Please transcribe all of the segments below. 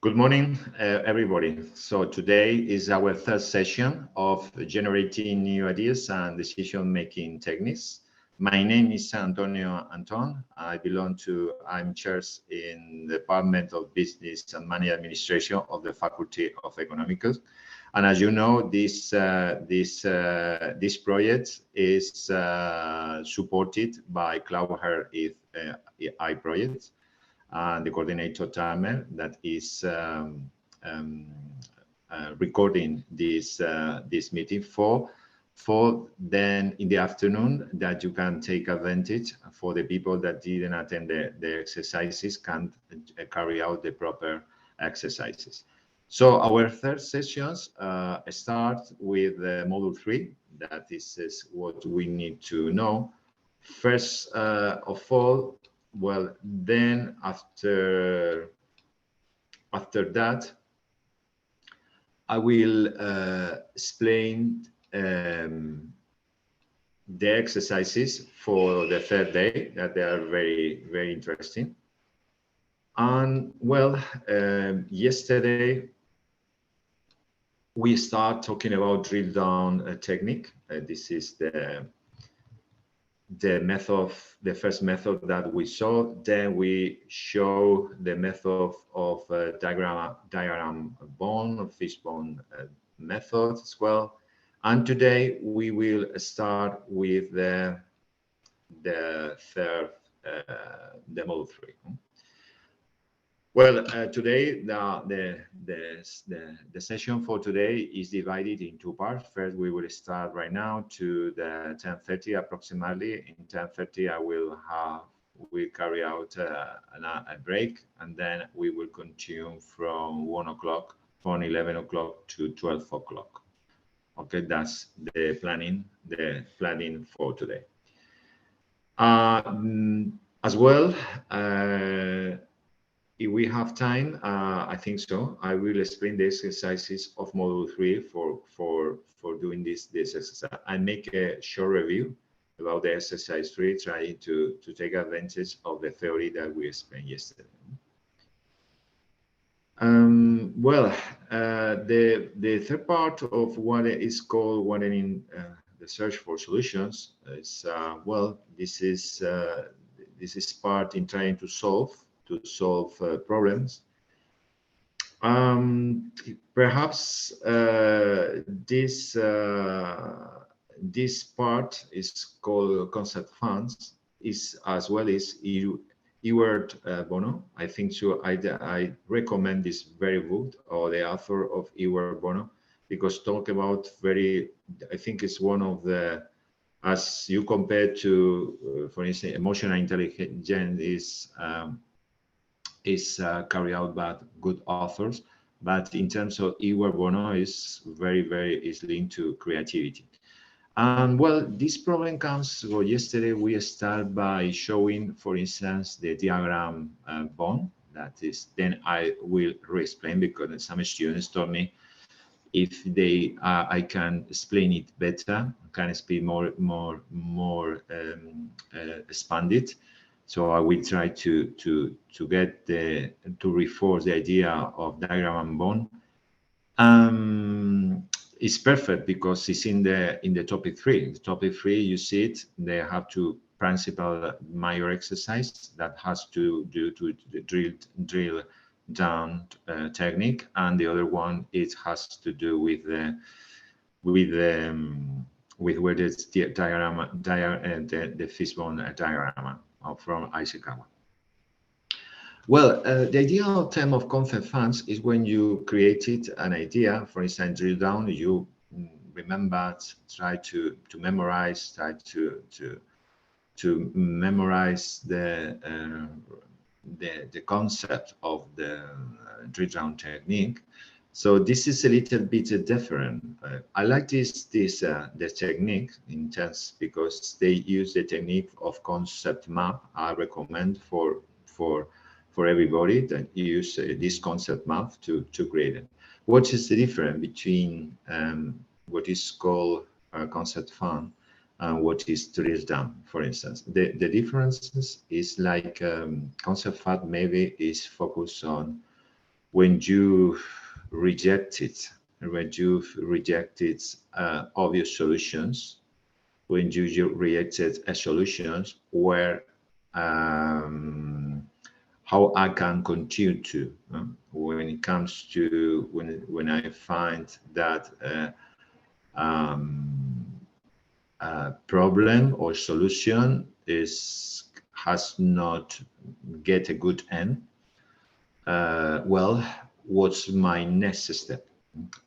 Good morning, everybody. So today is our third session of generating new ideas and decision-making techniques. My name is Antonio Anton. I'm chair in the Department of Business and Money Administration of the Faculty of Economics. And as you know, this project is supported by Cloud AI project. And the coordinator Tamer that is recording this meeting for then in the afternoon that you can take advantage for the people that didn't attend the exercises can carry out the proper exercises. So our third sessions start with module 3. That is what we need to know. First of all, well, then after that, I will explain the exercises for the third day, that they are very, very interesting. And well, yesterday we start talking about drill down technique. This is the first method that we saw. Then we show the method of diagram bone, fishbone method as well. And today we will start with the third, the module 3. Well, today the session for today is divided in two parts. First, we will start right now to the 10:30 approximately. In 10:30, we carry out a break, and then we will continue from 1 o'clock, from 11 o'clock to 12 o'clock. Okay, that's the planning for today. As well. If we have time, I think so, I will explain the exercises of module 3 for doing this exercise. I make a short review about the exercise 3, trying to take advantage of the theory that we explained yesterday. Well, the third part of what is called widening the search for solutions is well, this is part in trying to solve problems. Perhaps this part is called concept funds, is as well as Ewart Bono. I think so. I recommend this very book, or the author of Ewart Bono, because talk about I think it's one of the, as you compare to, for instance, emotional intelligence is carried out by good authors, but in terms of Ewart Bono is is linked to creativity. And well, this problem comes, well, yesterday we start by showing, for instance, the diagram bone. That is, then I will re-explain, because some students told me if I can explain it better, can explain more expanded. So I will try to reinforce the idea of diagram and bone. It's perfect because it's in the topic 3. The topic 3, you see it. They have two principal major exercise that has to do to the drill down technique, and the other one it has to do with where the diagram the fishbone diagram from Ishikawa. Well, the ideal term of concept funds is when you created an idea, for instance, drill down, you remember, try to memorize, try to memorize the concept of the drill down technique. So this is a little bit different. I like this technique in terms because they use the technique of concept map. I recommend for everybody that use this concept map to create it. What is the difference between what is called a concept fund and what is drill down, for instance? The differences is like concept fund maybe is focused on when you rejected obvious solutions, when you rejected solutions where how I can continue to when it comes to when I find that problem or solution has not get a good end. Well, what's my next step?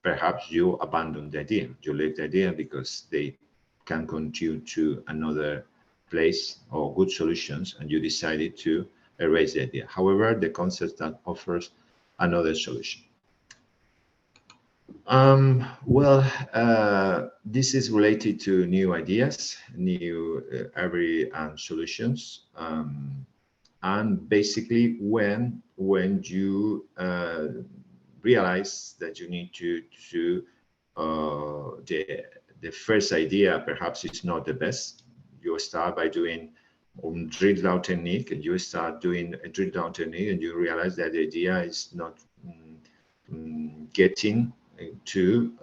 Perhaps you abandon the idea, you leave the idea because they can continue to another place or good solutions, and you decided to erase the idea. However, the concept that offers another solution. Well, this is related to new ideas, new every solutions, and basically when you realize that you need to the first idea perhaps is not the best. You start by doing drill down technique, and you start doing a drill down technique, and you realize that the idea is not getting to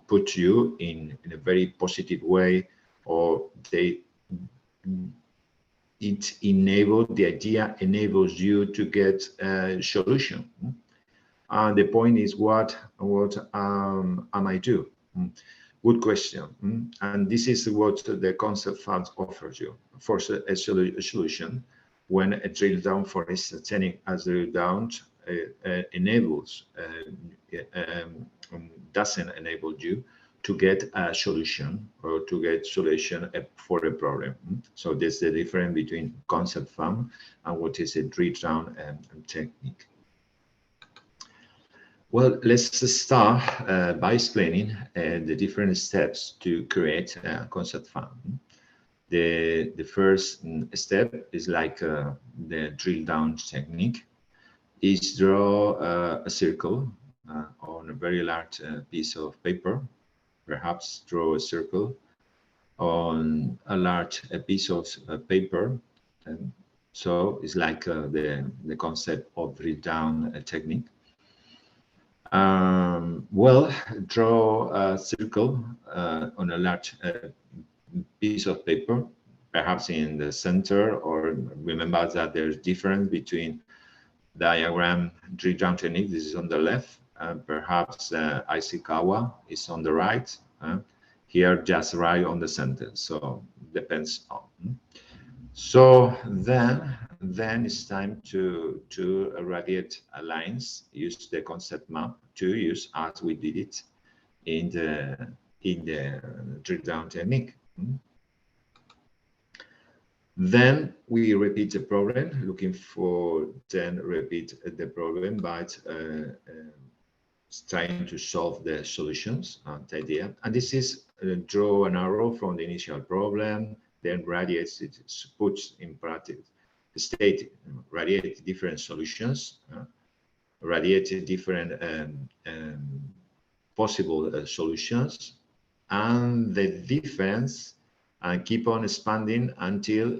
put you in a very positive way, or the idea enables you to get a solution. And the point is, what am I do? Good question. And this is what the concept funds offers you. For a solution, when a drill down, for instance, technique as a drill down enables doesn't enable you to get a solution or to get solution for a problem. So there's the difference between concept farm and what is a drill down technique. Well, let's start by explaining the different steps to create a concept farm. The first step is like the drill down technique, is draw a circle on a very large piece of paper. Perhaps draw a circle on a large piece of paper, and so it's like the concept of drill down technique. Well, draw a circle on a large piece of paper, perhaps in the center, or remember that there's difference between diagram drill down technique. This is on the left. Perhaps Ishikawa is on the right. Here, just right on the center. So depends on. So then it's time to radiate lines. Use the concept map to use as we did it in the drill down technique. Then we repeat the problem, looking for, then repeat the problem by trying to solve the solutions the idea. And this is draw an arrow from the initial problem, then radiates it, puts in practice, state, radiate different solutions, radiate different possible solutions, and the difference, and keep on expanding until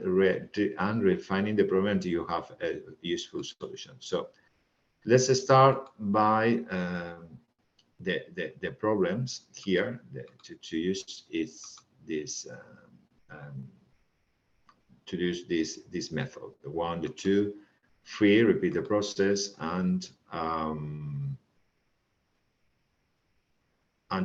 and refining the problem until you have a useful solution. So let's start by the problems here. To use is this to use this method, the 1, the 2, 3, repeat the process, and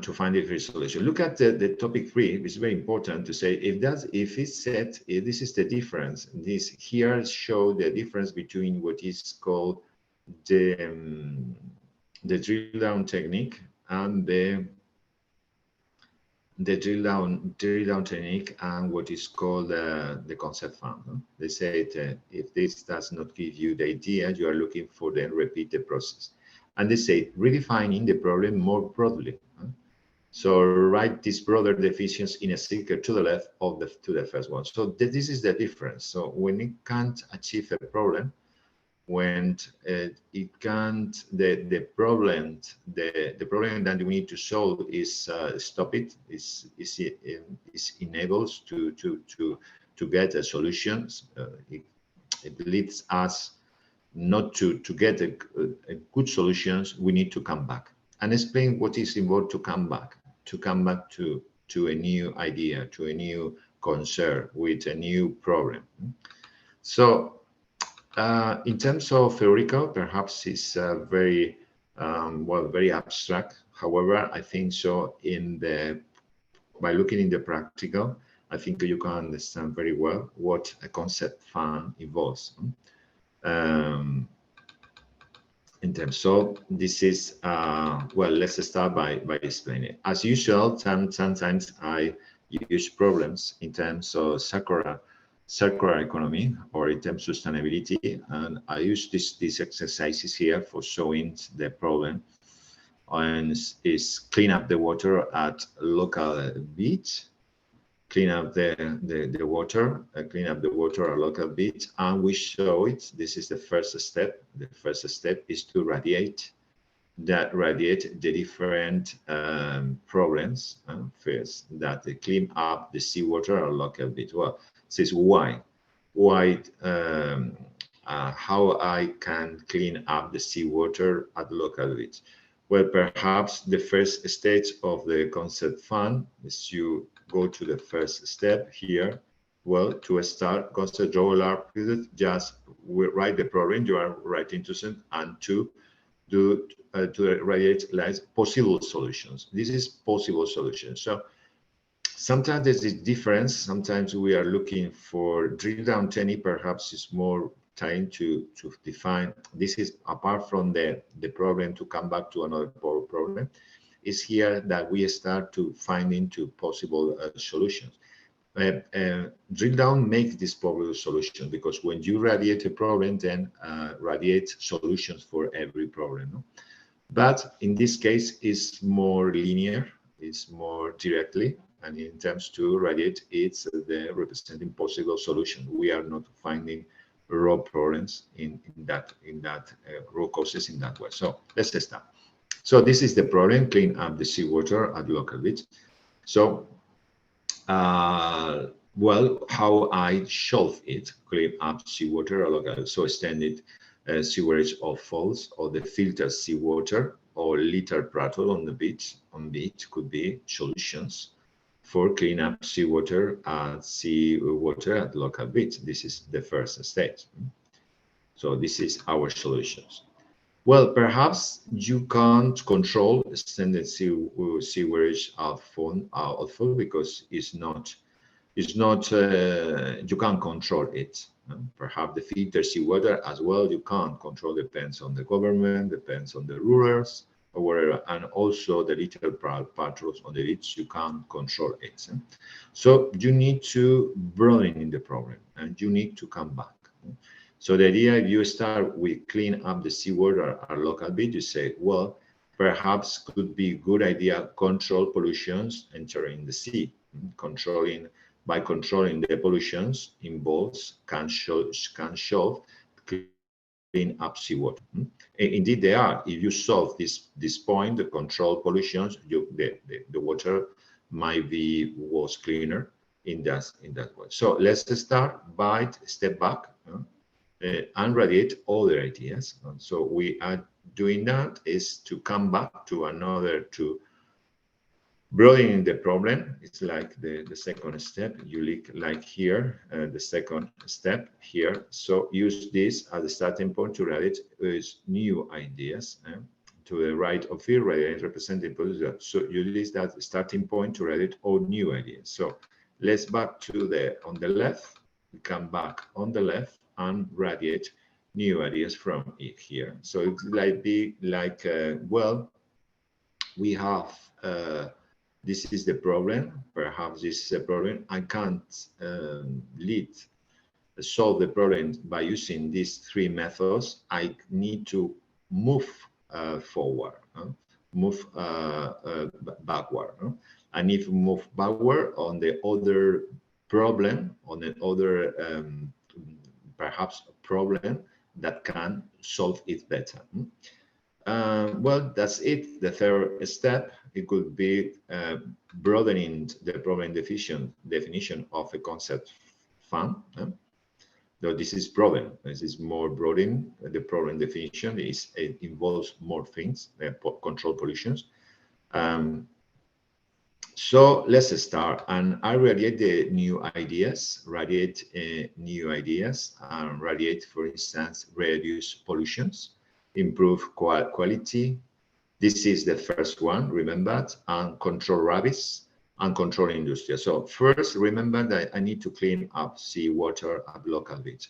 to find a free solution. Look at the topic 3. It's very important to say if it's set, if this is the difference. This here show the difference between what is called the drill down technique and the drill down technique and what is called the concept farm. They say if this does not give you the idea you are looking for, then repeat the process. And they say redefining the problem more broadly. So write this broader definitions in a circle to the left of to the first one. So this is the difference. So when it can't achieve a problem, when it can't, the problem that we need to solve is stop it, is enables to get a solution. It leads us not to get a good solutions, we need to come back and explain what is involved to come back to a new idea, to a new concern with a new problem. So in terms of theoretical, perhaps it's very well, very abstract. However, I think so by looking in the practical, I think you can understand very well what a concept fund involves. In terms, so this is well, let's start by explaining. As usual, sometimes I use problems in terms of circular economy or in terms of sustainability, and I use these exercises here for showing the problem. And is clean up the water at local beach, clean up the water, clean up the water at local beach, and we show it. This is the first step. The first step is to radiate the different problems first, that they clean up the seawater at local beach. Well, this is why how I can clean up the seawater at local beach. Well, perhaps the first stage of the concept fund is you go to the first step here. Well, to start concept draw period, just write the problem you are writing to send, and to radiate like possible solutions. This is possible solutions. So sometimes there's a difference. Sometimes we are looking for drill down technique, perhaps it's more time to define. This is apart from the problem, to come back to another problem, is here that we start to find into possible solutions. Drill down makes this possible solution, because when you radiate a problem, then radiate solutions for every problem. No? But in this case, it's more linear, it's more directly, and in terms to radiate, it's the representing possible solution. We are not finding raw problems in that raw causes in that way. So let's start. So this is the problem: clean up the seawater at local beach. So well, how I solve it: clean up seawater at local. So extended sewerage of falls, or the filtered seawater, or litter prattle on the beach. On beach could be solutions for clean up seawater at local beach. This is the first stage. So this is our solutions. Well, perhaps you can't control extended sewerage outflow because it's not you can't control it. Perhaps the filter seawater as well, you can't control, depends on the government, depends on the rulers or whatever, and also the little patrols on the beach, you can't control it. So you need to broaden in the problem, and you need to come back. So the idea, if you start with clean up the seawater at local beach, you say, well, perhaps could be good idea control pollutions entering the sea. By controlling the pollutions involves can solve clean up seawater. Indeed, they are. If you solve this point, the control pollutions, the water might was cleaner in that way. So let's start by step back and radiate other ideas. And so we are doing that is to come back to broadening the problem. It's like the second step. You like here, the second step here. So use this as a starting point to radiate new ideas. To the right of here, radiate representing position. So you use that starting point to radiate all new ideas. So let's back to on the left. We come back on the left and radiate new ideas from it here. So it's like well, we have this is the problem. Perhaps this is a problem. I can't solve the problem by using these three methods. I need to move forward, move backward. I need to move backward on the other problem, on the other perhaps a problem that can solve it better. Well, that's it. The third step, it could be broadening the problem definition of a concept fund. So this is problem. This is more broadening. The problem definition is it involves more things, control pollutions. So let's start, and I radiate the new ideas, and radiate, for instance, reduce pollutions, improve quality. This is the first one, remember, and control rabbits and control industry. So first, remember that I need to clean up seawater at local beach.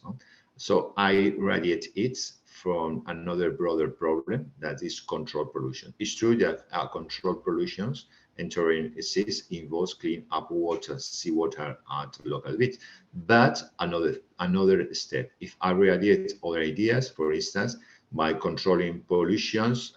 So I radiate it from another broader problem, that is control pollution. It's true that control pollutions entering seas involves clean up water, seawater at local beach. But another step, if I radiate other ideas, for instance, by controlling pollutions,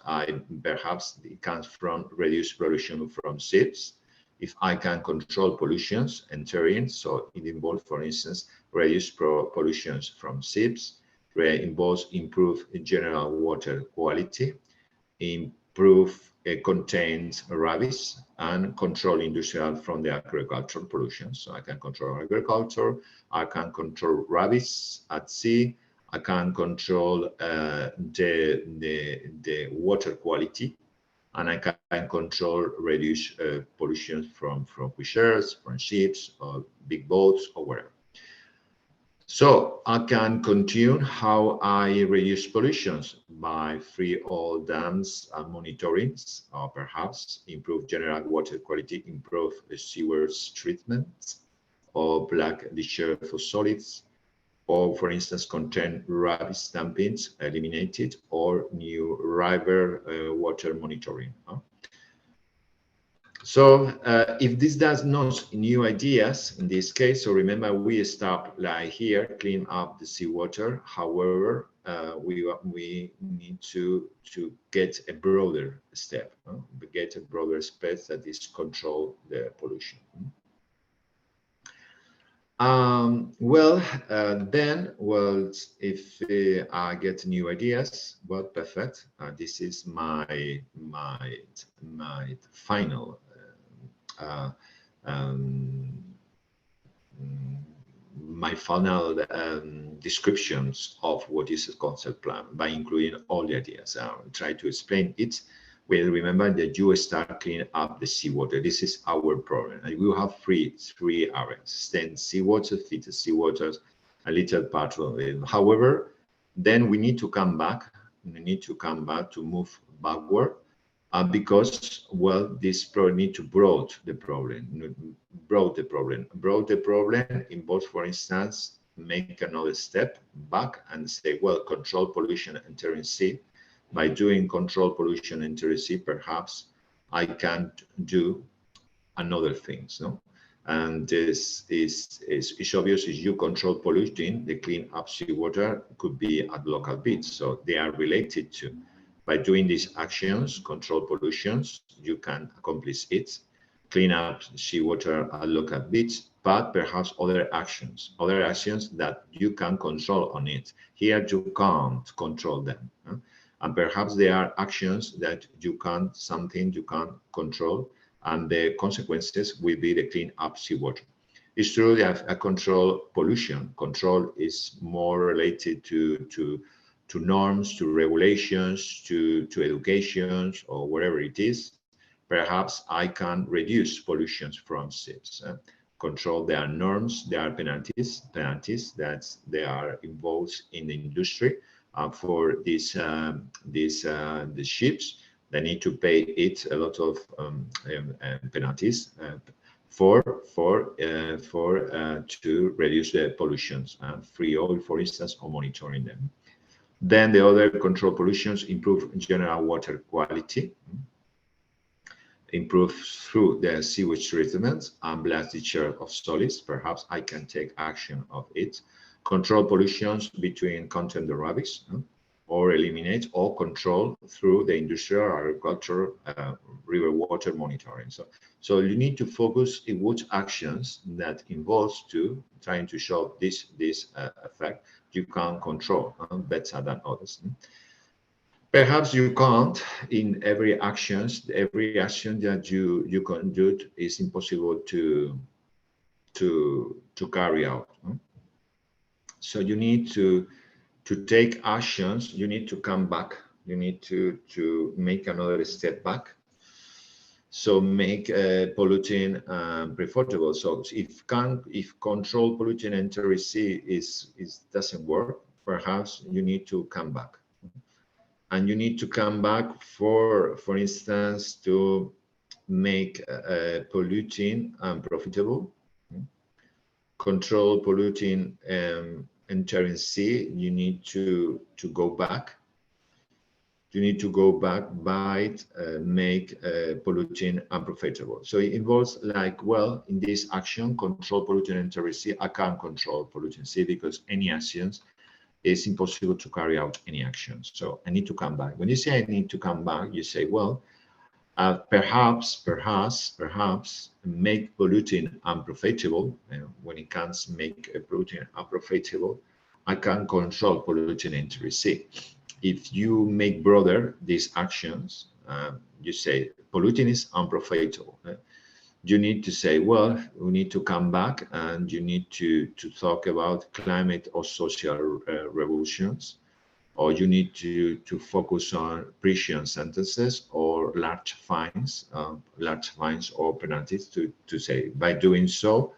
perhaps it comes from reduced pollution from ships. If I can control pollutions entering, so it involves, for instance, reduce pollutions from ships, involves improve general water quality, improve contains rabies, and control industrial from the agricultural pollution. So I can control agriculture, I can control rabies at sea, I can control the water quality, and I can control reduce pollution from fishers, from ships, or big boats, or wherever. So I can continue how I reduce pollutions by free all dams and monitorings, or perhaps improve general water quality, improve the sewers treatment, or black discharge for solids, or for instance, contain rabies stampings eliminated, or new river water monitoring. So if this does not new ideas in this case, so remember we stop like here, clean up the seawater. However, we need to get a broader step, get a broader step, that is control the pollution. Well, if I get new ideas, well, perfect. This is my final descriptions of what is a concept plan by including all the ideas. I'll try to explain it. Well, remember that you start cleaning up the seawater. This is our problem. And we have three areas: stand seawater, filter seawater, a little part of it. However, then we need to come back. We need to come back to move backward. Because, well, this problem need to broad the problem. Broad the problem involves, for instance, make another step back and say, well, control pollution entering sea. By doing control pollution entering sea, perhaps I can do another things, no? And this is obvious. If you control pollution, the clean up seawater could be at local beach, so they are related to. By doing these actions, control pollutions, you can accomplish it, clean up seawater at local beach, but perhaps other actions that you can control on it. Here you can't control them. And perhaps there are actions that you can't control, and the consequences will be the clean up seawater. It's true that a control pollution. Control is more related to norms, to regulations, to education, or whatever it is. Perhaps I can reduce pollutions from ships. Control, there are norms, there are penalties that they are involved in the industry for the ships. They need to pay it a lot of penalties to reduce the pollutions, free oil, for instance, or monitoring them. Then the other control pollutions: improve general water quality, improve through the sewage treatment and blast discharge of solids. Perhaps I can take action of it. Control pollutions between content the rubbish, or eliminate or control through the industrial, agriculture, river water monitoring. So you need to focus in which actions that involves to trying to show this effect you can control better than others. Perhaps you can't in every action that you can do is impossible to carry out. So you need to take actions. You need to come back. You need to make another step back. So make polluting profitable. So if control polluting enter sea is doesn't work, perhaps you need to come back, and you need to come back for instance to make polluting unprofitable. Control polluting entering sea. You need to go back. You need to go back by make polluting unprofitable. So it involves like, well, in this action, control polluting enter sea. I can't control polluting sea because any actions it's impossible to carry out any action. So I need to come back. When you say I need to come back, you say, well, perhaps make polluting unprofitable. When it comes make a polluting unprofitable, I can control polluting into sea. If you make broader these actions, you say polluting is unprofitable. You need to say, well, we need to come back and you need to talk about climate or social revolutions, or you need to focus on prison sentences or large fines or penalties to say. By doing so,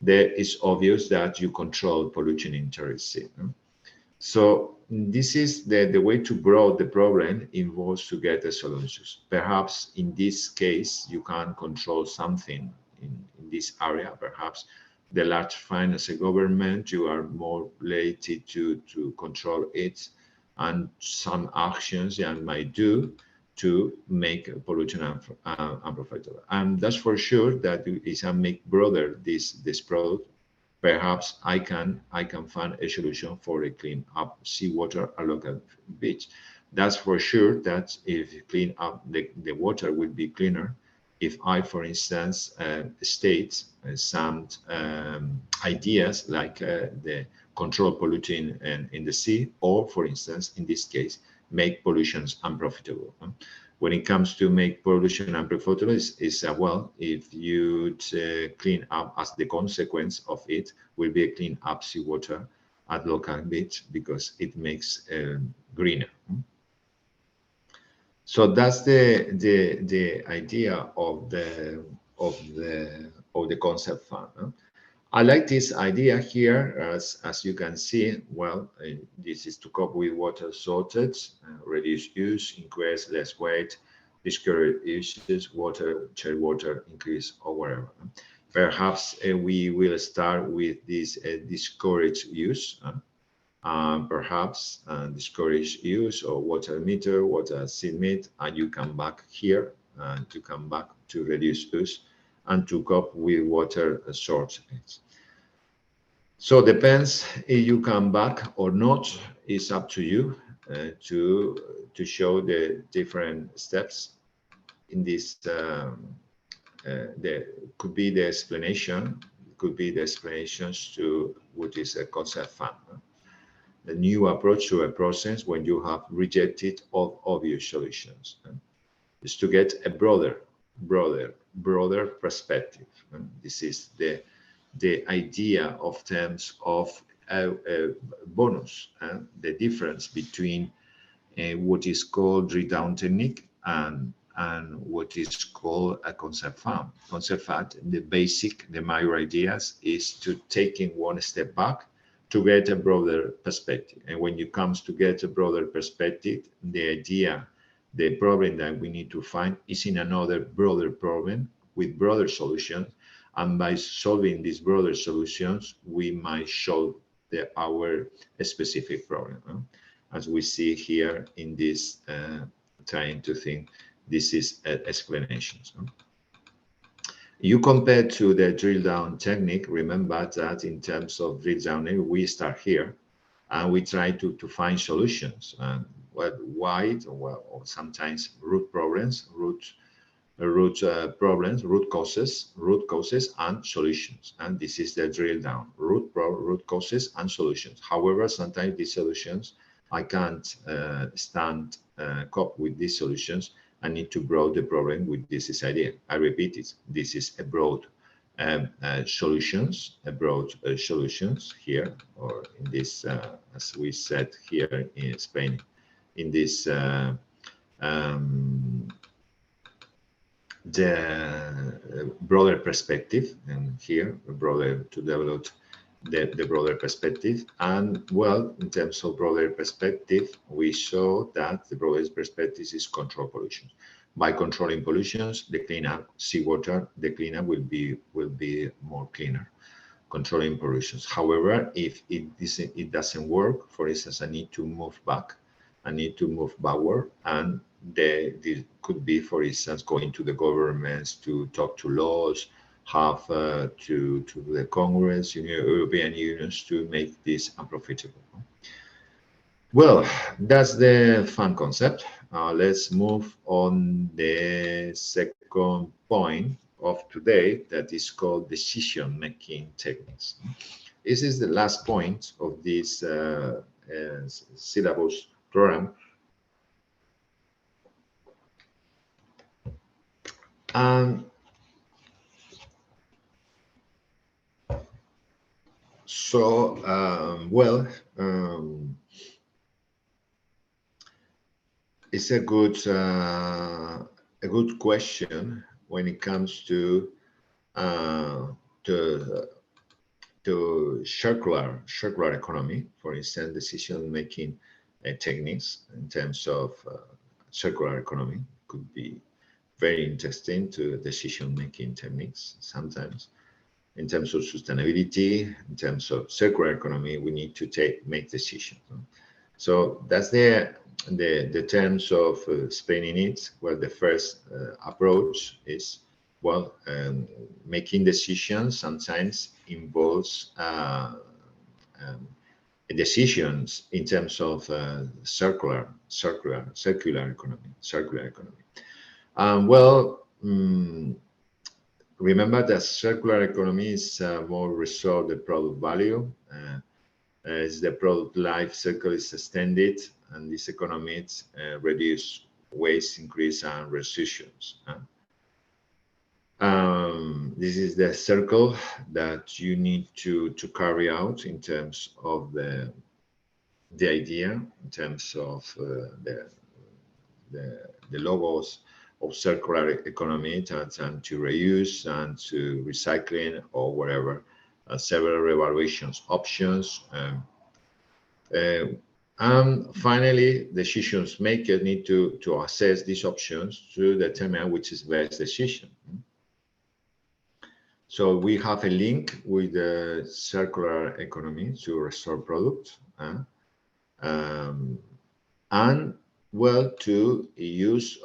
there is obvious that you control pollution interests. So this is the way to broad the problem involves to get the solutions. Perhaps in this case, you can control something in this area. Perhaps the large fine as a government, you are more related to control it, and some actions you might do to make pollution unprofitable. And that's for sure that if I make broader this product, perhaps I can find a solution for a clean up seawater a local beach. That's for sure that if you clean up the water will be cleaner. If I, for instance, state some ideas like the control polluting in the sea, or for instance, in this case, make pollutions unprofitable. When it comes to make pollution unprofitable, is well, if you clean up as the consequence of it will be a clean up seawater at local beach because it makes greener. So that's the idea of the concept fund. I like this idea here, as you can see. Well, this is to cope with water shortage, reduce use, increase less weight, discourage uses, share water, increase or whatever. Perhaps we will start with this discourage use. Perhaps discourage use of water meter, water seed meat, and you come back here to come back to reduce use and to cope with water shortage. So depends if you come back or not. It's up to you to show the different steps in this. There could be the explanation. Could be the explanations to what is a concept fund. The new approach to a process when you have rejected all obvious solutions is to get a broader perspective. This is the idea of terms of bonus, the difference between what is called drill down technique and what is called a concept fund. Concept fund, the major ideas is to taking one step back to get a broader perspective. And when it comes to get a broader perspective, the idea, the problem that we need to find is in another broader problem with broader solutions. And by solving these broader solutions, we might solve our specific problem. As we see here in this, trying to think, this is explanations. You compare to the drill down technique. Remember that in terms of drill down, we start here and we try to find solutions. Wide or sometimes root problems, root causes and solutions. And this is the drill down, root causes and solutions. However, sometimes these solutions, I can't cope with these solutions. I need to broad the problem with this idea. I repeat it. This is a broad solutions, broad solutions here, or in this, as we said here in Spain, in this the broader perspective, and here broader to develop the broader perspective. And well, in terms of broader perspective, we show that the broadest perspective is control pollution. By controlling pollutions, the cleanup seawater, the cleanup will be more cleaner. Controlling pollutions. However, if it doesn't work, for instance, I need to move back, I need to move backward, and the could be, for instance, going to the governments to talk to laws, have to the Congress, European unions to make this unprofitable. Well, that's the fun concept. Let's move on the second point of today, that is called decision-making techniques. This is the last point of this syllabus program. And so, it's a good question when it comes to circular economy. For instance, decision-making techniques in terms of circular economy could be very interesting to decision-making techniques sometimes. In terms of sustainability, in terms of circular economy, we need to make decisions. So that's the terms of explaining it. Well, the first approach is, well, making decisions sometimes involves decisions in terms of circular economy. Remember that circular economy is more restore the product value. As the product life cycle is extended, and these economies reduce waste, increase, and reductions. This is the circle that you need to carry out in terms of the idea, in terms of the logos of circular economy, and to reuse and to recycling or whatever. Several evaluations options. And finally, decisions makers need to assess these options to determine which is best decision. So we have a link with the circular economy to restore product, and well, to use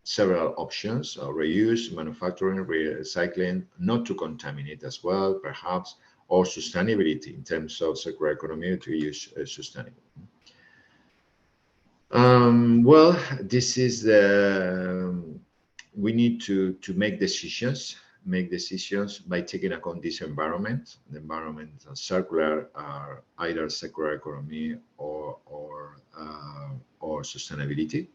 several options, reuse, manufacturing, recycling, not to contaminate as well, perhaps, or sustainability in terms of circular economy to use sustainable. Well, this is we need to make decisions by taking account this environment. The environment and circular are either circular economy or sustainability.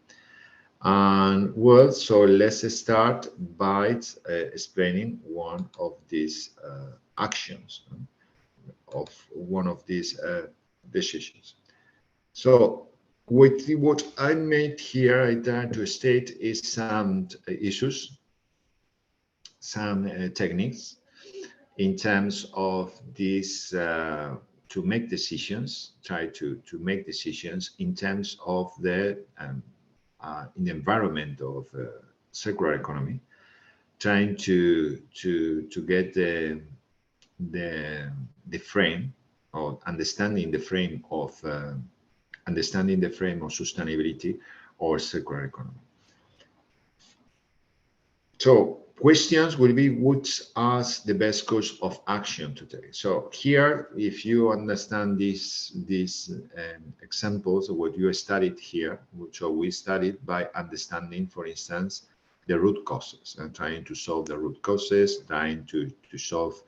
And well, so let's start by explaining one of these actions of one of these decisions. So with what I made here, I try to state is some issues, some techniques in terms of this to make decisions, try to make decisions in terms of the in the environment of circular economy, trying to get the frame, or understanding the frame of sustainability or circular economy. So questions will be, what's the best course of action today? So here, if you understand these examples of what you studied here, which we studied by understanding, for instance, the root causes, and trying to solve the root causes, trying to solve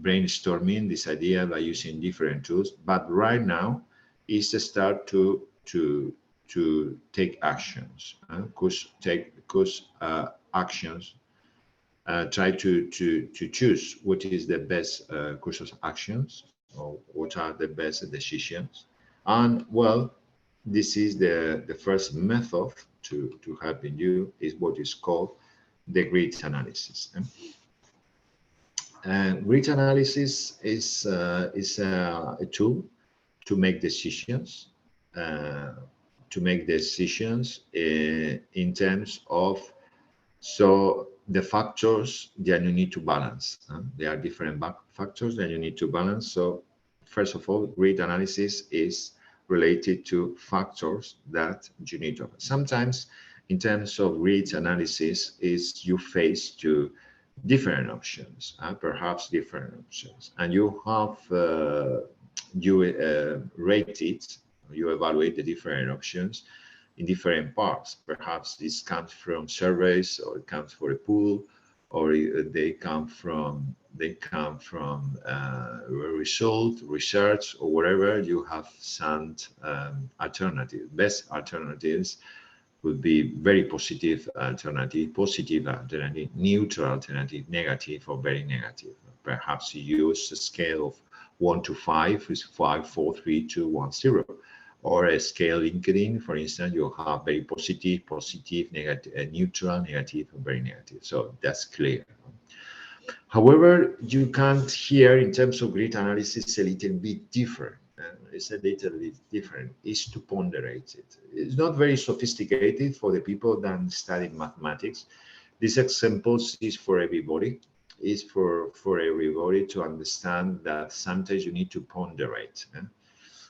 brainstorming this idea by using different tools. But right now is to start to take actions, because actions, try to choose what is the best course of actions or what are the best decisions. And well, this is the first method to helping you is what is called the grid analysis. And grid analysis is a tool to make decisions, uh, in terms of, so the factors that you need to balance. There are different factors that you need to balance. So first of all, grid analysis is related to factors that you need to. Sometimes in terms of grid analysis is you face to different options, perhaps different options, and you have rate it, you evaluate the different options in different parts. Perhaps this comes from surveys, or it comes from a pool, or they come from result, research, or whatever. You have some alternative. Best alternatives would be very positive alternative, neutral alternative, negative or very negative. Perhaps you use a scale of 1 to 5, is 5, 4, 3, 2, 1, 0. Or a scale LinkedIn, for instance, you have very positive, negative, neutral, negative, and very negative. So that's clear. However, you can't here in terms of grid analysis a little bit different. It's a little bit different. Is to ponderate it. It's not very sophisticated for the people that study mathematics. This example is for everybody. Is for everybody to understand that sometimes you need to ponderate.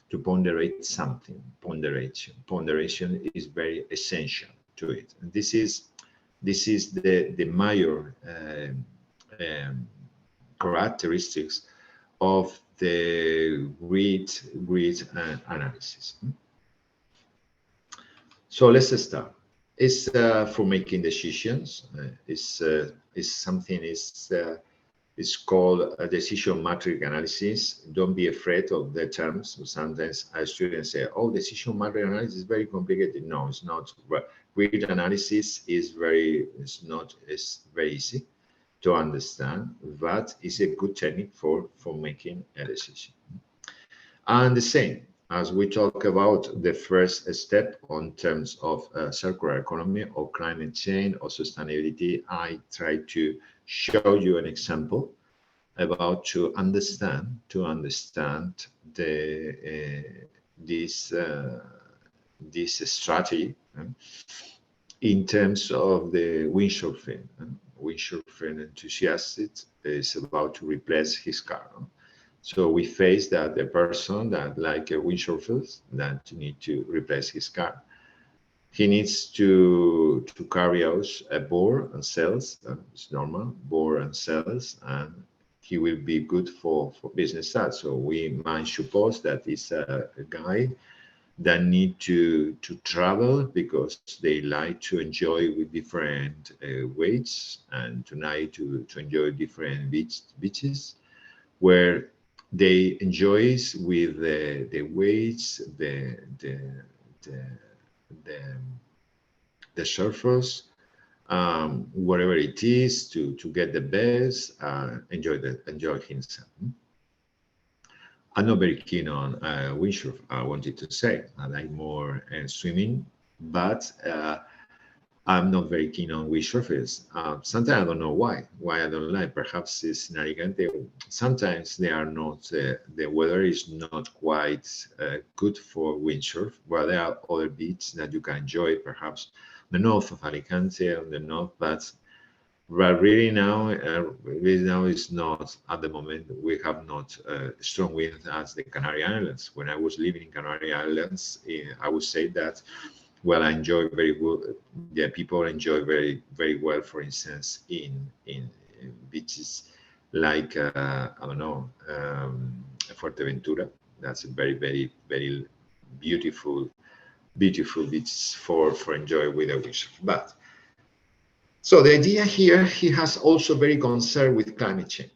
To ponderate something. Ponderation is very essential to it. And this is the major characteristics of the grid analysis. So let's start. It's for making decisions. It's called a decision matrix analysis. Don't be afraid of the terms. Sometimes students say, "Oh, decision matrix analysis is very complicated." No, it's not. Grid analysis is very easy to understand, but it's a good technique for making a decision. And the same as we talk about the first step on terms of circular economy or climate change or sustainability, I try to show you an example about to understand this strategy in terms of the windsurfing. Windsurfing enthusiast is about to replace his car. So we face that the person that like a windsurfers that need to replace his car. He needs to carry out a board and sails. It's normal, board and sails, and he will be good for business side. So we might suppose that it's a guy that need to travel because they like to enjoy with different weights and tonight to enjoy different beaches where they enjoys with the weights, the surfers, whatever it is to get the best, enjoy himself. I'm not very keen on windsurf. I wanted to say I like more swimming, but I'm not very keen on windsurfers. Sometimes I don't know why I don't like. Perhaps it's in Alicante. Sometimes they are not. The weather is not quite good for windsurf. Well, there are other beaches that you can enjoy. Perhaps the north of Alicante on the north, but really now is not at the moment. We have not strong wind as the Canary Islands. When I was living in Canary Islands, I would say that. Well, I enjoy very good. Yeah, people enjoy very well. For instance, in beaches like I don't know, Fuerteventura. That's a very beautiful beach for enjoy with a wish. But so the idea here, he has also very concerned with climate change.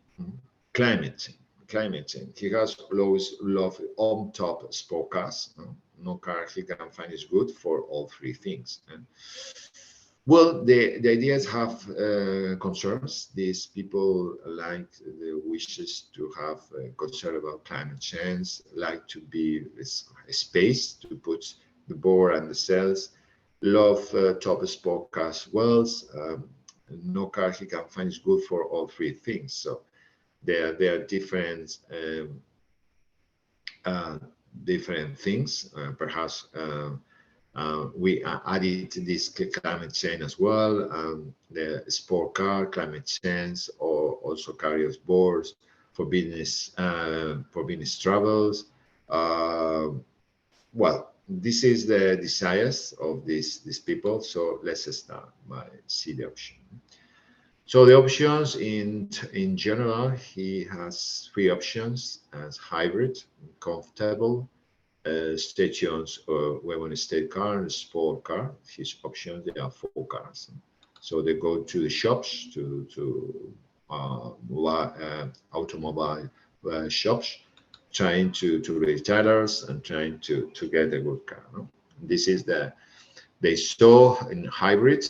Climate change. He has always loved on top sport cars. No car he can find is good for all three things. Well, the ideas have concerns. These people like the wishes to have concern about climate change, like to be a space to put the board and the cells, love top sport cars wells. No car he can find is good for all three things. So there are uh, different things. Perhaps we added this climate change as well, the sport car, climate change, or also carriers boards for business travels. Uh, well, this is the desires of these people. So let's start by see the option. So the options in general, he has three options as hybrid, comfortable, stations when a state car and a sport car. His options, there are four cars. So they go to the shops, automobile shops, trying to retailers and trying to get a good car. No? This is they saw in hybrid,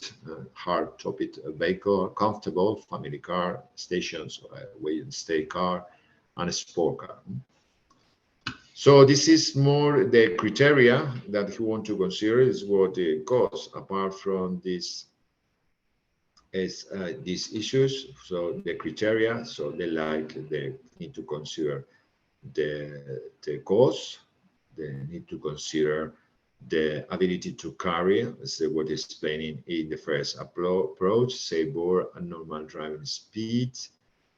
hard topic vehicle, comfortable family car, stations, way and stay car, and a sport car. So this is more the criteria that he want to consider is what the cost apart from this is these issues. So the criteria, so they need to consider the cost, they need to consider the ability to carry, as what explaining in the first approach, say board and normal driving speed,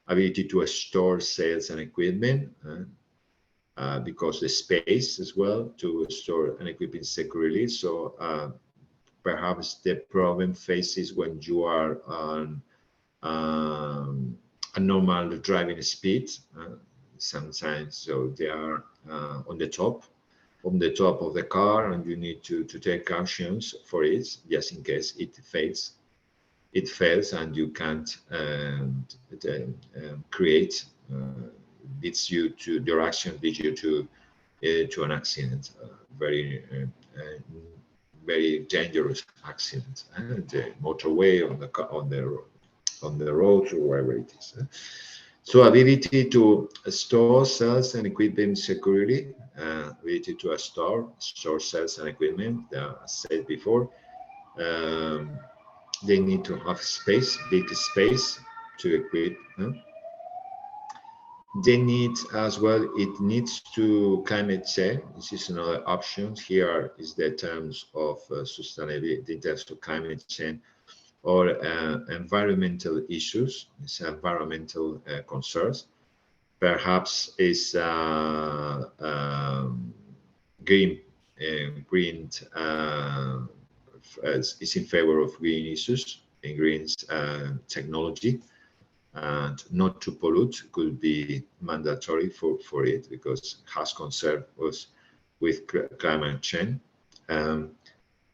ability to store sales and equipment. Because the space as well to store and equipment securely. So perhaps the problem faces when you are on a normal driving speed. Sometimes, so they are on the top of the car, and you need to take actions for it, just in case it fails. It fails, and you can't create. Leads you to their action leads you to an accident, very dangerous accident, the motorway on the road or wherever it is. So ability to store cells and equipment securely, ability to store cells and equipment, as said before. Um, they need to have space, big space to equip. They need as well, it needs to climate change. This is another option. Here is the terms of sustainability in terms of climate change or environmental issues, it's environmental concerns. Perhaps is green, green is in favor of green issues and green technology, and not to pollute could be mandatory for it because it has concern with climate change.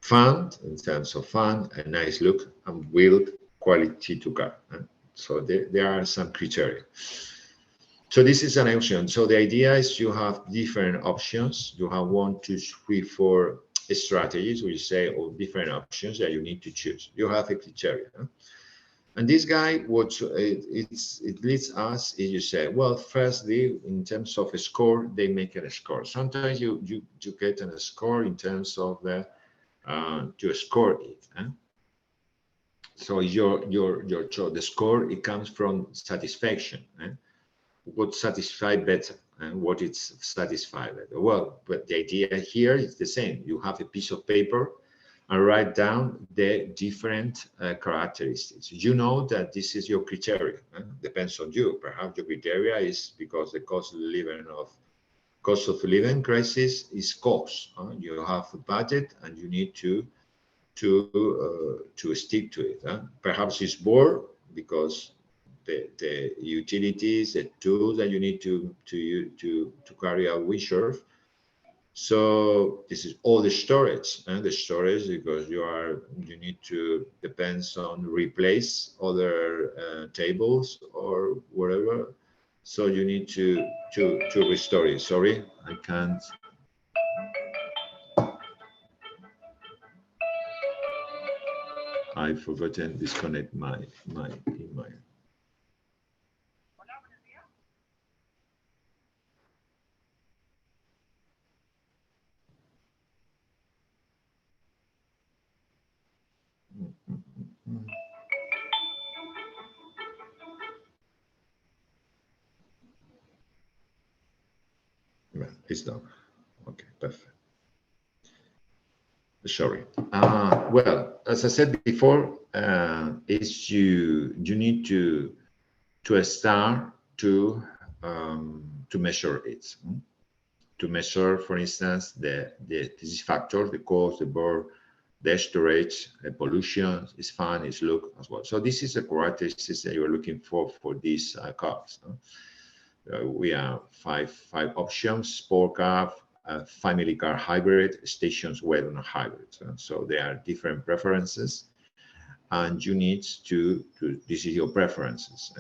Fun, in terms of fun, a nice look, and build quality to car. So there are some criteria. So this is an option. So the idea is you have different options. You have 1, 2, 3, 4 strategies, we say, or different options that you need to choose. You have a criteria. And this guy, what it leads us is you say, well, firstly, in terms of a score, they make it a score. Sometimes you get a score in terms of the to score it. So the score, it comes from satisfaction. What satisfy better and what it's satisfied better. Well, but the idea here is the same. You have a piece of paper and write down the different characteristics. You know that this is your criteria. Depends on you. Perhaps your criteria is because the cost of living crisis is cost. You have a budget and you need to stick to it. Perhaps it's bored because the utilities, the tools that you need to carry out windsurf. So this is all the storage, and the storage because you need to depends on replace other tables or whatever. So you need to restore it. Sorry, I can't. I forgotten disconnect my email. Well, it's done. Okay, perfect. Sorry. Well, as I said before, is you need to start to measure it. To measure, for instance, the disease factors, the cause, the burn, the storage, the pollution, its fun, its look as well. So this is a characteristics that you are looking for these cars. We have five options: sport car, family car hybrid, stations wagon hybrid. So there are different preferences, and you need to this is your preferences.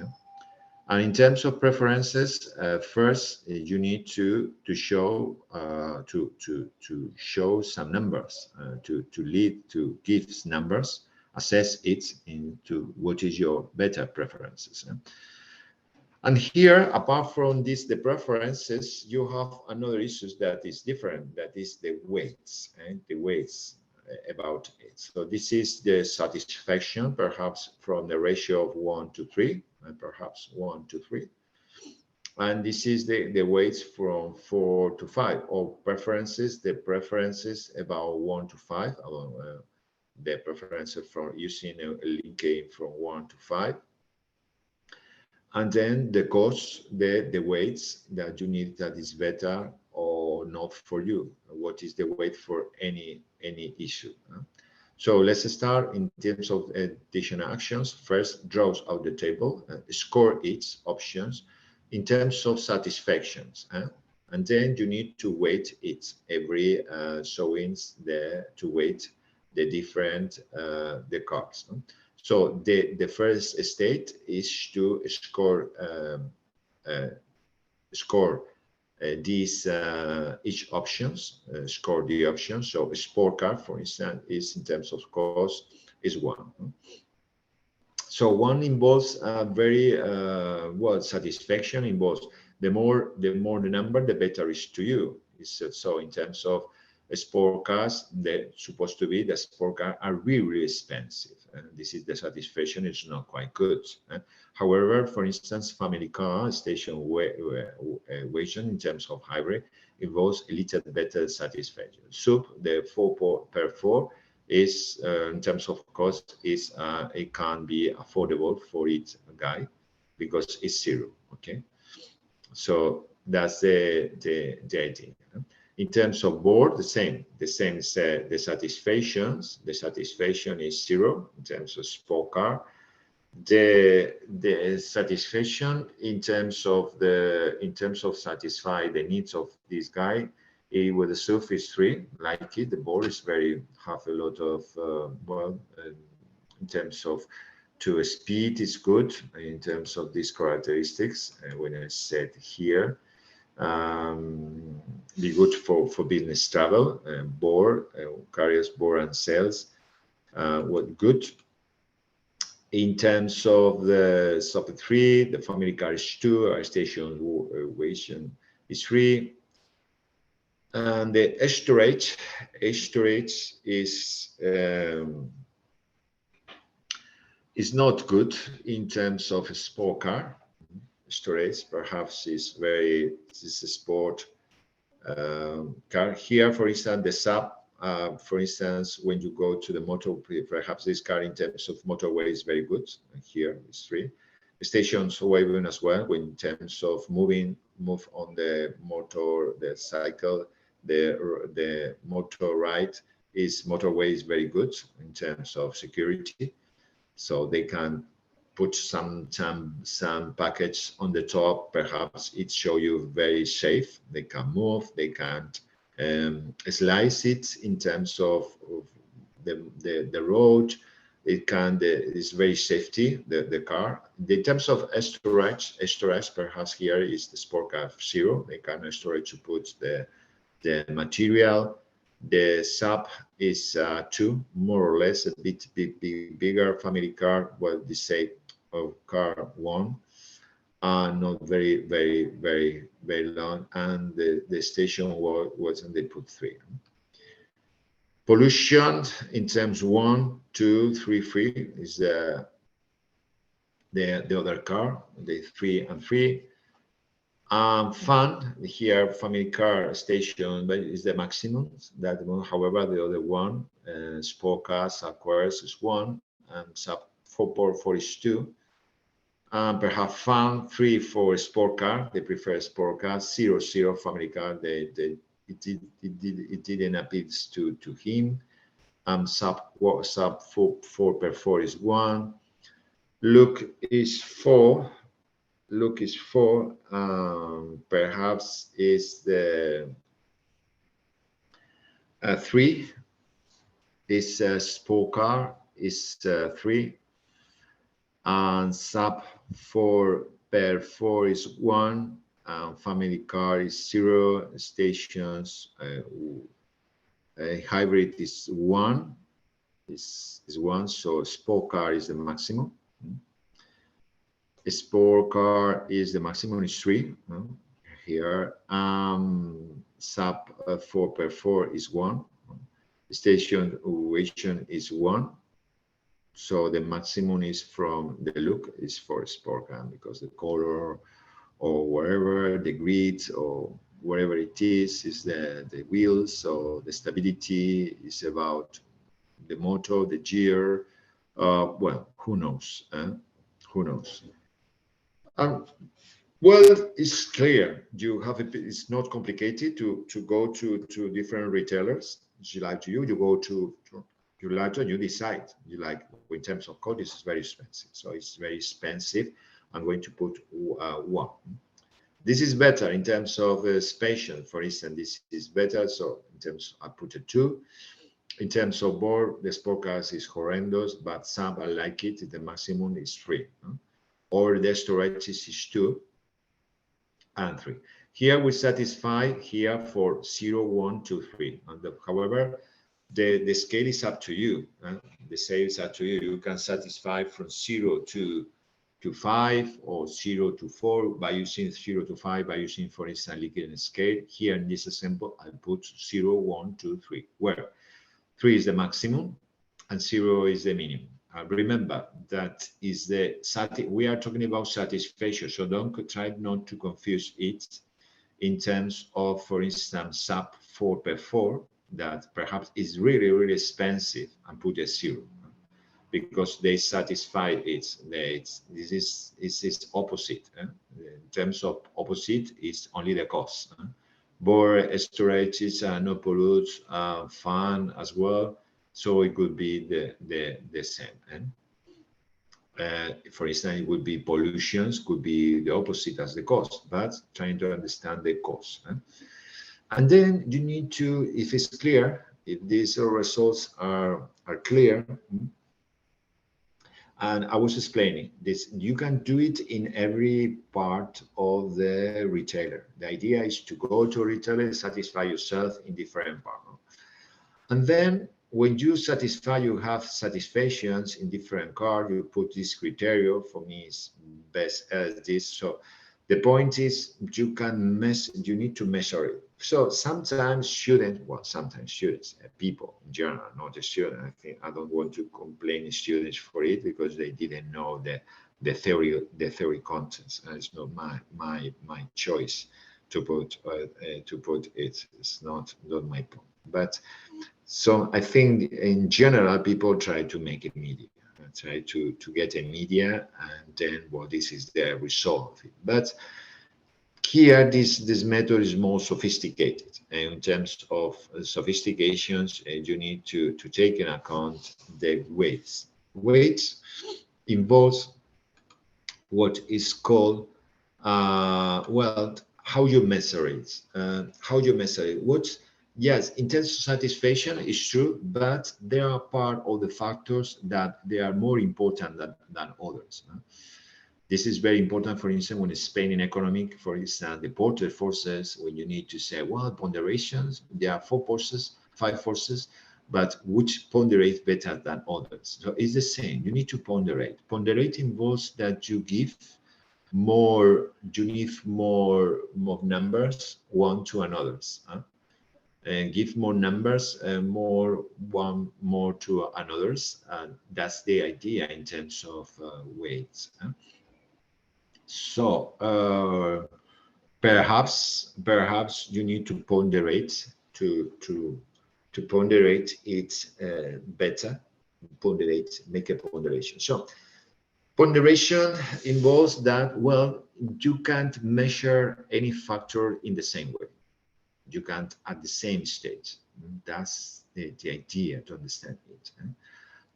And in terms of preferences, first you need to show to show some numbers, to give numbers, assess it into what is your better preferences. And here, apart from this, the preferences, you have another issue that is different. That is the weights, and the weights about it. So this is the satisfaction, perhaps from the ratio of 1 to 3, and perhaps 1 to 3. And this is the weights from 4 to 5, or preferences, the preferences about 1 to 5, the preferences from using a linking from 1 to 5. And then the cost, the weights that you need that is better or not for you. What is the weight for any issue? So let's start in terms of additional actions. First, draws out the table, score its options in terms of satisfactions. And then you need to weight it every showings to weight the different the cards. So the first state is to score these each options, score the options. So a sport car, for instance, is in terms of cost is 1. So 1 involves very well, satisfaction involves the more the number, the better is to you. So in terms of sport cars, they're supposed to be the sport cars are really expensive, and this is the satisfaction is not quite good. However, for instance, family car station wagon in terms of hybrid involves a little better satisfaction. Sub the 4x4 is in terms of cost is it can be affordable for each guy because it's 0. Okay, so that's the idea. In terms of board, the same is the satisfaction is 0 in terms of sport car. The satisfaction in terms of satisfy the needs of this guy with the SUV is 3. Like it, the board is have a lot of in terms of to speed is good in terms of these characteristics. When I said here. Be good for business travel, board, carriers, board and sales. What good in terms of the sub 3, the family car is 2, our station wagon is 3, and the storage is not good in terms of a sport car. Storage perhaps is a sport car. Here, for instance, the sub, for instance, when you go to the motor, perhaps this car in terms of motorway is very good. Here is 3. Stations wagon as well, when in terms of move on the motor, the cycle, the motor ride motorway is very good in terms of security. So they can put some package on the top, perhaps it show you very safe. They can move, they can't slice it in terms of the road. It's very safety, the car. In terms of storage perhaps here is the sport car 0. They can storage to put the material. The sub is 2, more or less, a bit bigger. Family car, well, they say of car 1, not very long, and the station was and they put 3. Pollution in terms 1, 2, 3, 3 is the other car, the 3 and 3. Fun here, family car station, but is the maximum. That one, however, the other one, sport cars, Aquarius is 1, and sub 4.4 is 2. Perhaps fun 3 for sport car. They prefer sport car. 0 family car. It didn't appeal to him. Sub 4.4 is 1. Look is 4. Look is 4. Perhaps is the 3. Is sport car is 3. And sub 4/4 is 1. Family car is 0. Stations hybrid is 1. Is 1. So sport car is the maximum. Sport car is the maximum is 3 here. Sub 4/4 is 1. Station ovation is 1. So the maximum is from the look is for sport car, because the color or wherever the grid or wherever it is the wheels. So the stability is about the motor, the gear. Well, who knows? Who knows? Well, it's clear. You have it's not complicated to go to different retailers. You like to you go to you like to, you decide. You like, in terms of cost, this is very expensive. So it's very expensive. I'm going to put 1. This is better in terms of spatial. For instance, this is better. So in terms, I put a 2. In terms of board, the sport cars is horrendous, but some I like it. The maximum is 3. Or the storage is 2 and 3. Here we satisfy here for 0, 1, 2, 3. And however, the scale is up to you. The scale is up to you. You can satisfy from 0 to 5 or 0 to 4 by using 0 to 5 by using, for instance, Likert scale. Here in this example, I put 0, 1, 2, 3, where 3 is the maximum and 0 is the minimum. Remember that is the we are talking about satisfaction, so don't try not to confuse it in terms of, for instance, sub 4/4 that perhaps is really expensive and put a 0 because they satisfy it. This is opposite. In terms of opposite, is only the cost. Bore storage is no pollute, fun as well. So it could be the same. For instance, it would be pollutions, could be the opposite as the cost, but trying to understand the cost. And then you need to, if it's clear, if these results are clear, and I was explaining this, you can do it in every part of the retailer. The idea is to go to a retailer, satisfy yourself in different parts. And then when you satisfy, you have satisfactions in different cars, you put this criteria. For me is best as this. So the point is you need to measure it. So sometimes students, people in general, not a student. I think I don't want to complain students for it because they didn't know the theory contents. And it's not my choice to put it. It's not my point. But so I think in general, people try to make a media, try to get a media, and then, well, this is the result of it. But here, this method is more sophisticated. And in terms of sophistications, you need to take into account the weights. Weights involves what is called, well, how you measure it. Yes, in terms of satisfaction is true, but there are part of the factors that they are more important than others. This is very important, for instance, when explaining economic, for instance, the Porter forces, when you need to say, well, ponderations, there are 4 forces, five forces, but which ponderate better than others. So it's the same. You need to ponderate. Ponderate involves that you give more, you give more numbers one to another's. And give more numbers, more one more to another's. That's the idea in terms of weights. So perhaps you need to ponderate to ponderate it better. Ponderate, make a ponderation. So ponderation involves that, well, you can't measure any factor in the same way. You can't at the same stage. That's the idea to understand it.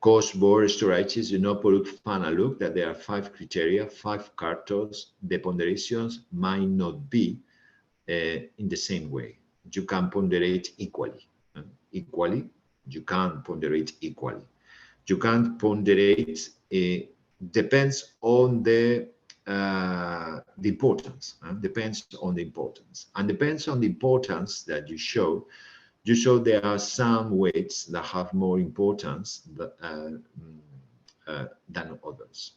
Cost, bore, storages, pollute, fan, and look that there are 5 criteria, 5 cartons. The ponderations might not be in the same way. You can ponderate equally. Equally, you can't ponderate equally. You can't ponderate, depends on the importance. Depends on the importance, and depends on the importance that you show. You show there are some weights that have more importance than others.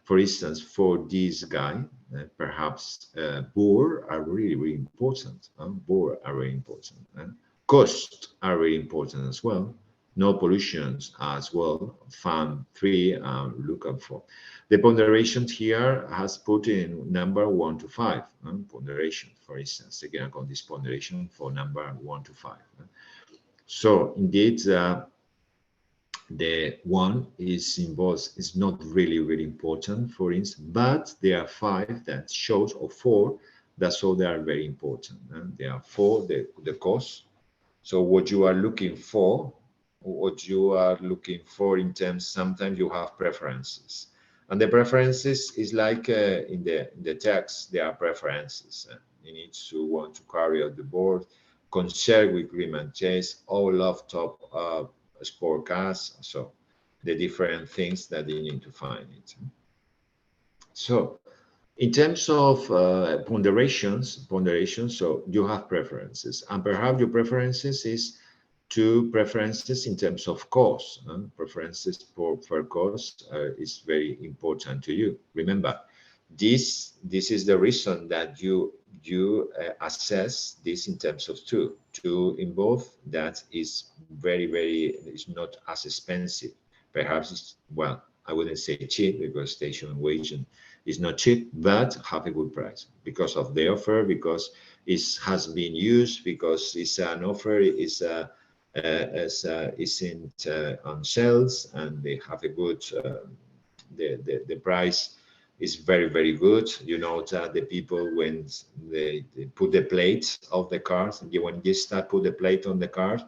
For instance, for this guy, perhaps bore are really important. Bore are very important. Cost are very important as well. No pollutions as well. Fan 3 and lookup 4. The ponderation here has put in number 1 to 5. Ponderation, for instance, again, I got this ponderation for number 1 to 5. So indeed, the 1 is involved is not really important, for instance, but there are 5 that shows, or 4 that show they are very important. There are 4 the cost. So what you are looking for, in terms, sometimes you have preferences, and the preferences is like in the text there are preferences. You need to want to carry out the board, conserve equipment, chase, all laptop, sport cars. So the different things that you need to find it. So in terms of ponderations, so you have preferences, and perhaps your preferences is 2 preferences in terms of cost. Preferences for cost is very important to you. Remember, this is the reason that you assess this in terms of 2 in both. That is very is not as expensive. Perhaps it's, well, I wouldn't say cheap, because station wage is not cheap, but have a good price because of the offer, because it has been used, because it's an offer, isn't on sales, and they have a good the price is very good. You know that the people, when they put the plate of the cars, when you start put the plate on the car,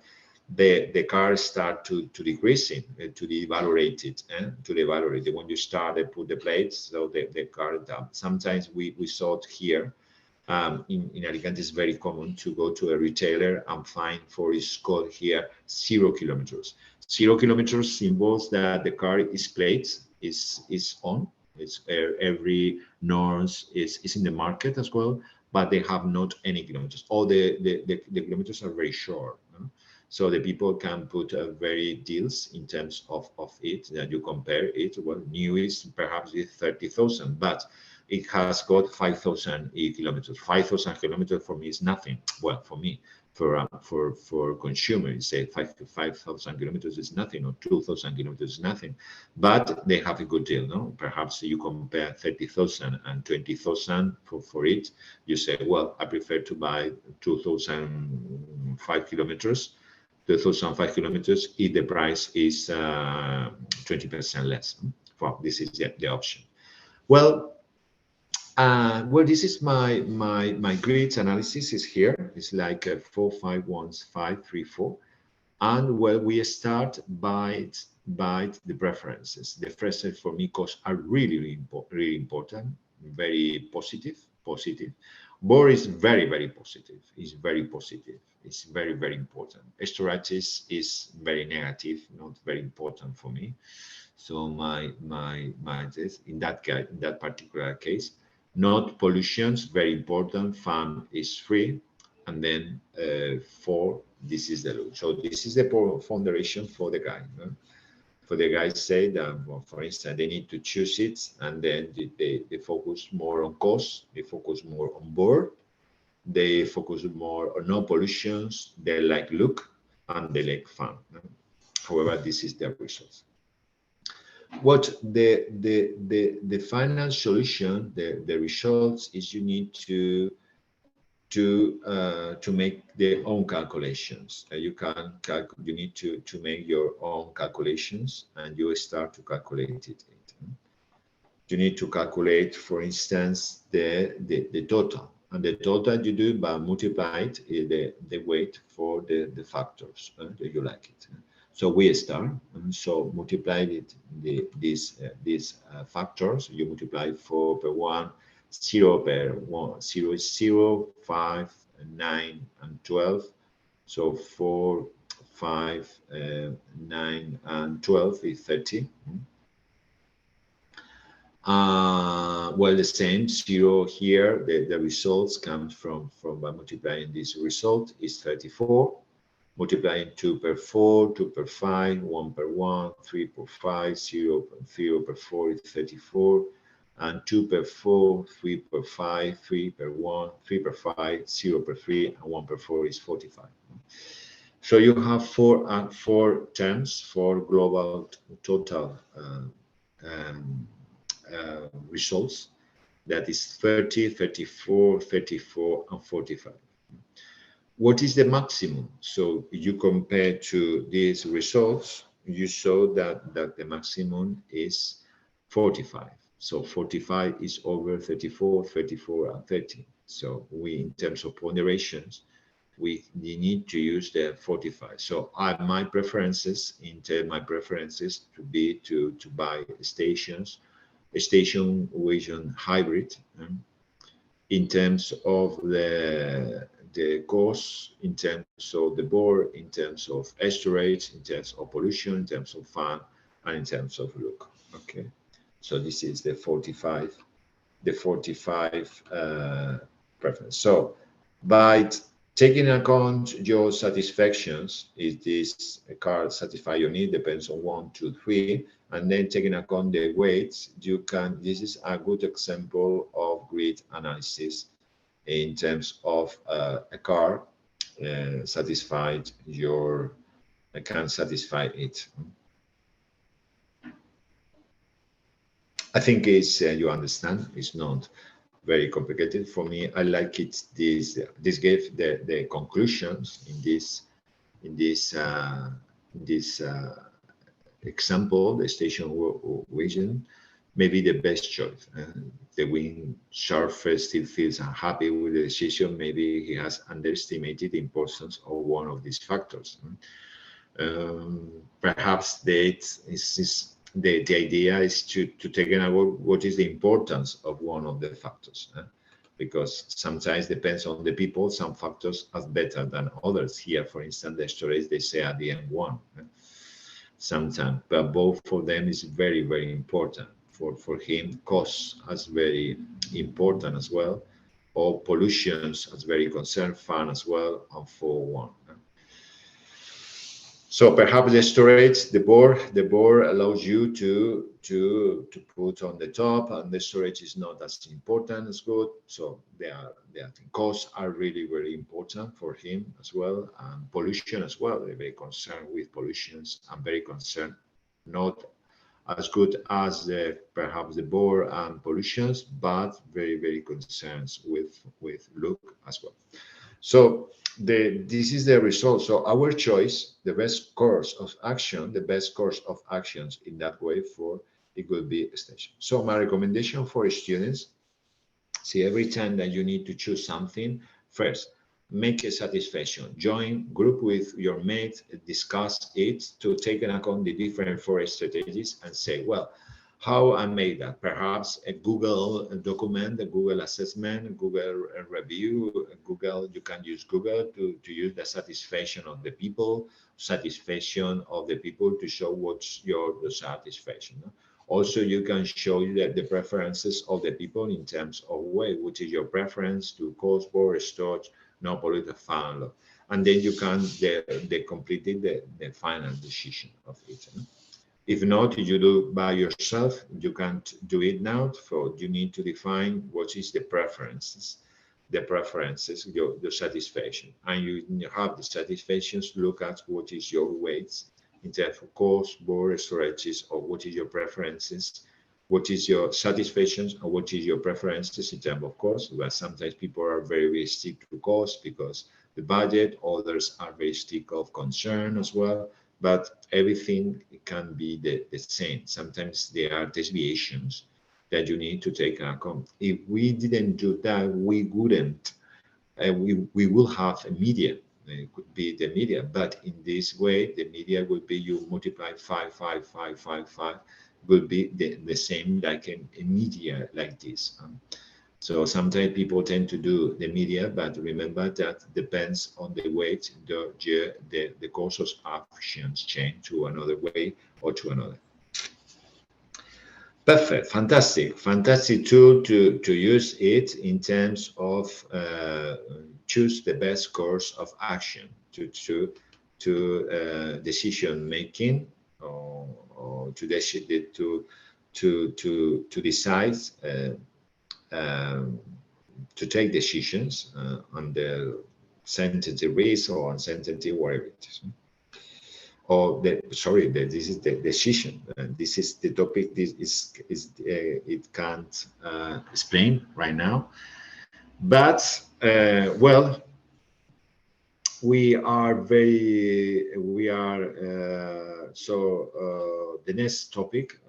the cars start to decreasing, to devaluate it, to devaluate it. When you start to put the plates, so the car down. Sometimes we saw it here. In Alicante, it's very common to go to a retailer and find, for it's called here 0 kilometers. 0 kilometers symbols that the car is plates, is on. It's every norms is in the market as well, but they have not any kilometers. All the kilometers are very short. So the people can put very deals in terms of it, that you compare it. Well, new is perhaps 30,000, but it has got 5,000 kilometers. 5,000 kilometers for me is nothing. Well, for me, for consumers, say 5,000 kilometers is nothing, or 2,000 kilometers is nothing. But they have a good deal, no? Perhaps you compare 30,000 and 20,000 for it. You say, well, I prefer to buy 2,005 kilometers. 2,005 kilometers if the price is 20% less. Well, this is the option. Well, this is my grids analysis is here. It's like 4, 5, 1, 5, 3, 4, and well, we start by the preferences. The preferences for me costs are really important, very positive. Bore is very positive. It's very positive. It's very important. Storages is very negative, not very important for me. So my in that particular case, not pollutions, very important. Fan is free. and then 4, this is the look. So this is the foundation for the guy. For the guys say that, well, for instance, they need to choose it, and then they focus more on cost, they focus more on board, they focus more on no pollutions, they like look, and they like fun. However, this is the results. What the final solution, the results is you need to make their own calculations. You need to make your own calculations, and you start to calculate it. You need to calculate, for instance, the total, and the total you do by multiply it the weight for the factors that you like it. So we start, and so multiply it these factors. You multiply 4 per 1, 0 per 1, 0 is 0, 5, 9, and 12. So 4, 5, 9, and 12 is 30. Well, the same 0 here, the results comes from by multiplying this result is 34. Multiplying 2 per 4, 2 per 5, 1 per 1, 3 per 5, 0 per 4 is 34, and 2 per 4, 3 per 5, 3 per 1, 3 per 5, 0 per 3, and 1 per 4 is 45. So you have four terms for global total results. That is 30, 34, 34, and 45. What is the maximum? So you compare to these results, you show that the maximum is 45. So 45 is over 34, 34, and 30. So we, in terms of ponderations, we need to use the 45. So my preferences to be to buy stations, a station vision hybrid. In terms of the cost, in terms of the board, in terms of storage, in terms of pollution, in terms of fun, and in terms of look. Okay, so this is the 45 preference. So by taking account your satisfactions, is this car satisfy your need, depends on 1, 2, 3, and then taking account the weights, this is a good example of grid analysis in terms of a car satisfied can satisfy it. I think it's you understand, it's not very complicated for me. I like it. This gave the conclusions in this example, the station vision, maybe the best choice. The wind surfer still feels unhappy with the decision. Maybe he has underestimated the importance of one of these factors. Perhaps the idea is to take in account what is the importance of one of the factors. Because sometimes depends on the people, some factors are better than others. Here, for instance, the storage, they say at the end 1. Sometimes, but both of them is very, very important. For him, costs as very important as well, or pollutions as very concerned, fun as well, and for 1. So perhaps the storage, the board allows you to put on the top, and the storage is not as important as good. So the costs are really very important for him as well, and pollution as well. They're very concerned with pollutions and very concerned, not as good as perhaps the board and pollutions, but very, very concerned with look as well. So this is the result. So our choice, the best course of action, the best course of actions in that way for it will be a station. So my recommendation for students, see, every time that you need to choose something, first, make a satisfaction. Join group with your mate, discuss it to take into account the different forest strategies and say, well, how I made that? Perhaps a Google document, a Google assessment, Google review, Google. You can use Google to use the satisfaction of the people to show what's your satisfaction. Also, you can show the preferences of the people in terms of way, which is your preference to cost, board, storage, no polluted fund law. And then you can they completed the final decision of it. If not, you do by yourself, you can't do it now. So you need to define what is the preferences, your satisfaction. And you have the satisfactions, look at what is your weights in terms of cost, board, storages, or what is your preferences, what is your satisfactions, or what is your preferences in terms of cost. Well, sometimes people are very strict to cost because the budget, others are very strict of concern as well, but everything can be the same. Sometimes there are deviations that you need to take account. If we didn't do that, we wouldn't. We will have a media. It could be the media, but in this way, the media would be you multiply 5, 5, 5, 5, 5, will be the same like a media like this. So sometimes people tend to do the media, but remember that depends on the weight, the course of actions change to another way or to another. Perfect, fantastic tool to use it in terms of choose the best course of action to decision making or to decide to take decisions on the certainty risk or uncertainty, whatever it is. Or this is the decision. This is the topic. This is it can't explain right now, but well, we are the next topic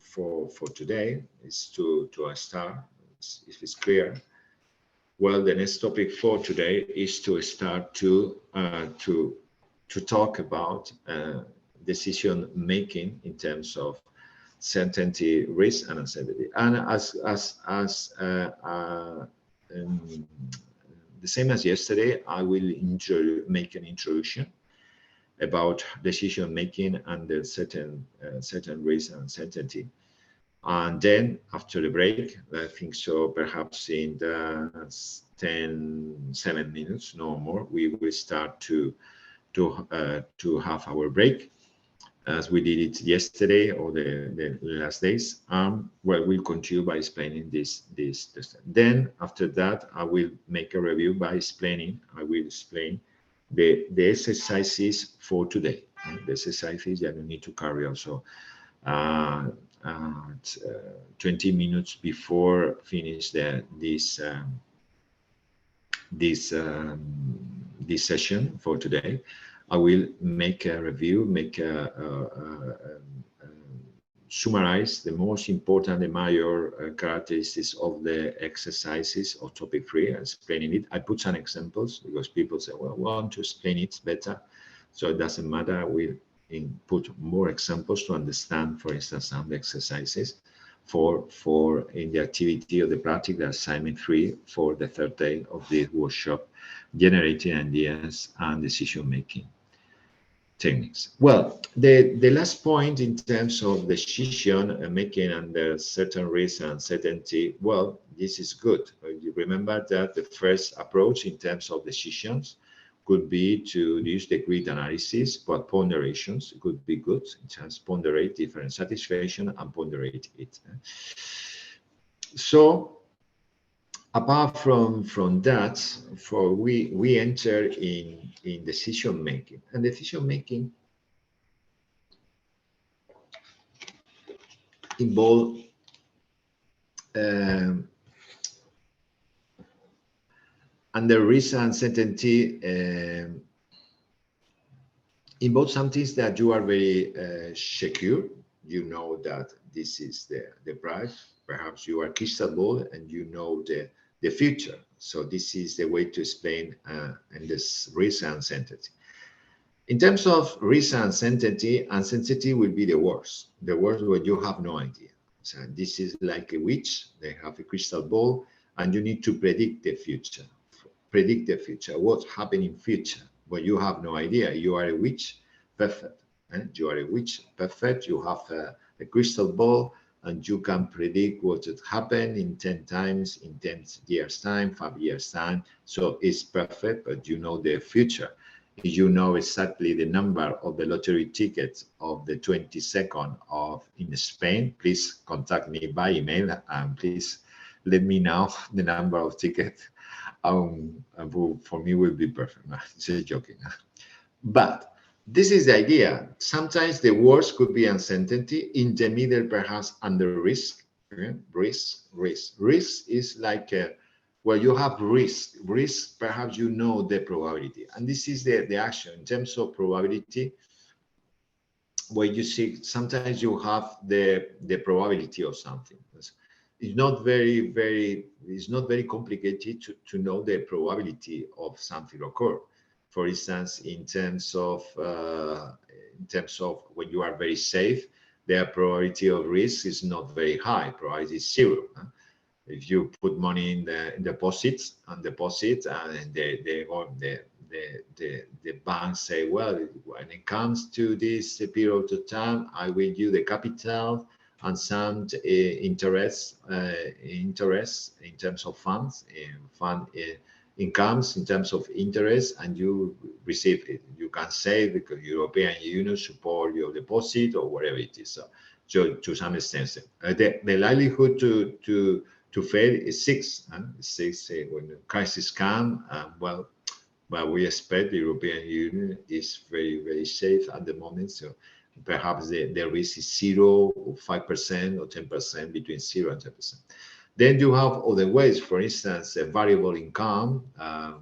for today is to start. If it's clear, well, the next topic for today is to start to talk about decision making in terms of certainty, risk, and uncertainty. And the same as yesterday, I will make an introduction about decision making and the certain risk and uncertainty. And then after the break, I think so, perhaps in the 7 minutes, no more, we will start to have our break as we did it yesterday or the last days. Well, we'll continue by explaining this. Then after that, I will make a review by explaining. I will explain the exercises for today. The exercises that you need to carry also. 20 minutes before finish this session for today, I will make a review, summarize the most important, the major characteristics of the exercises of topic 3, explaining it. I put some examples because people say, well, I want to explain it better. So it doesn't matter. I will put more examples to understand, for instance, some exercises for in the activity of the practical assignment 3 for the third day of the workshop, generating ideas and decision-making techniques. Well, the last point in terms of decision making under certain risk and uncertainty, well, this is good. You remember that the first approach in terms of decisions could be to use the grid analysis, but ponderations could be good. Just ponderate different satisfaction and ponderate it. So apart from that, we enter in decision making, and decision making involve under risk and uncertainty involve some things that you are very secure. You know that this is the price. Perhaps you are crystal ball and you know the future. So this is the way to explain and this risk and uncertainty. In terms of risk and uncertainty will be the worst. The worst when you have no idea. So this is like a witch. They have a crystal ball and you need to predict the future. Predict the future. What's happening in future? But you have no idea. You are a witch. Perfect. You are a witch. Perfect. You have a crystal ball and you can predict what would happen in 10 times, in 10 years time, 5 years time. So it's perfect, but you know the future. You know exactly the number of the lottery tickets of the 22nd of in Spain. Please contact me by email and please let me know the number of tickets. For me will be perfect. No, just joking. But this is the idea. Sometimes the worst could be uncertainty, in the middle perhaps under risk. Okay? Risk is like well, you have risk perhaps you know the probability, and this is the action in terms of probability, where you see sometimes you have the probability of something. It's not very complicated to know the probability of something occur. For instance, in terms of when you are very safe, the probability of risk is not very high. Probability is zero. Huh? If you put money in the deposits and the banks say, well, when it comes to this period of time, I will use the capital and some interest in terms of funds, incomes in terms of interest, and you receive it. You can say because European Union support your deposit or whatever it is. So to some extent, the likelihood to fail is 6. 6 when the crisis comes. Well, but we expect the European Union is very safe at the moment. So perhaps the risk is 0 or 5% or 10%, between 0 and 10%. Then you have other ways. For instance, a variable income.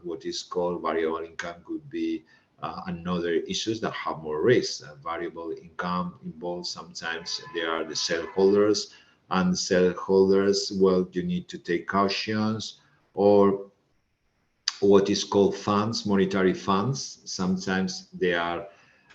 What is called variable income could be another issues that have more risk. Variable income involves sometimes they are the shareholders, and shareholders, well, you need to take cautions, or what is called funds, monetary funds. Sometimes they are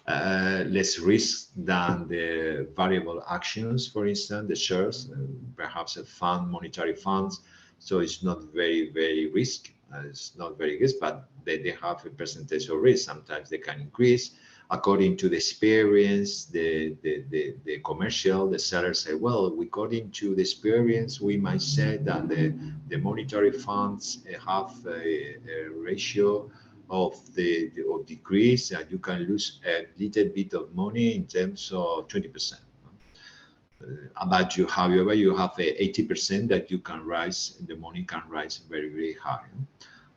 less risk than the variable actions, for instance, the shares, perhaps a fund, monetary funds. So it's not very risk. It's not very risk, but they have a percentage of risk. Sometimes they can increase according to the experience, the commercial, the sellers say, well, according to the experience, we might say that the monetary funds have a ratio of decrease, and you can lose a little bit of money in terms of 20%. But however, you have a 80% that you can rise, the money can rise very high.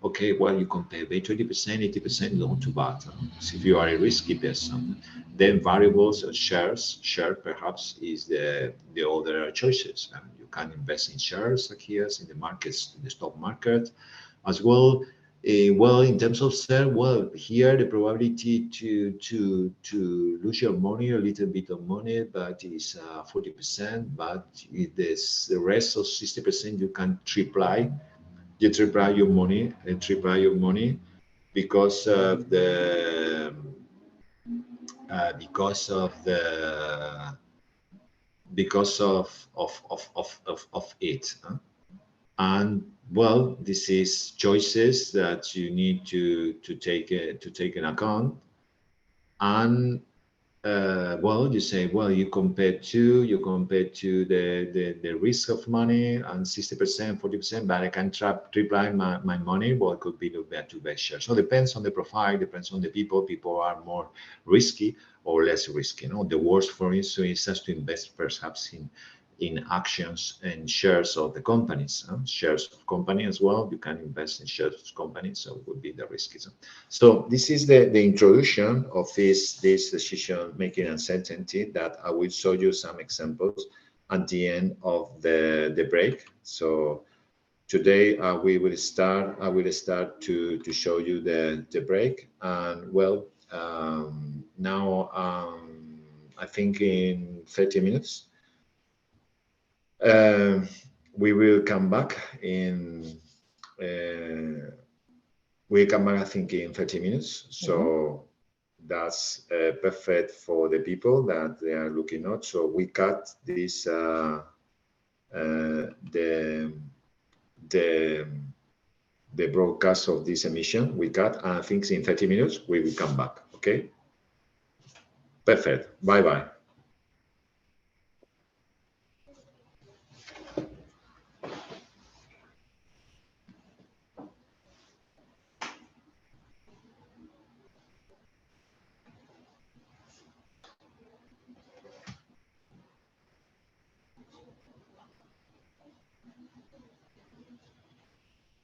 Okay, well, you can pay 20%, 80%, not too bad. So if you are a risky person, then variables or share perhaps is the other choices. You can invest in shares here in the markets, in the stock market as well. Well, in terms of share, well, here the probability to lose your money, a little bit of money, but is 40%. But the rest of 60%, you can triple your money, because of the it. And well, this is choices that you need to take in account. And well, you say, well, you compare to the risk of money, and 60%, 40%, but I can triple my money. Well, it could be the two best shares. So it depends on the profile, depends on the people. People are more risky or less risky. The worst, for instance, is just to invest perhaps in actions and shares of the companies. Shares of company as well. You can invest in shares of companies, so it would be the risky. So this is the introduction of this decision making uncertainty, that I will show you some examples at the end of the break. So today we will start. I will start to show you the break, and well, now I think in 30 minutes. We will come back in. We come back, I think, in 30 minutes. So that's perfect for the people that they are looking at. So we cut this the broadcast of this emission. We cut, and I think in 30 minutes we will come back. Okay. Perfect. Bye bye.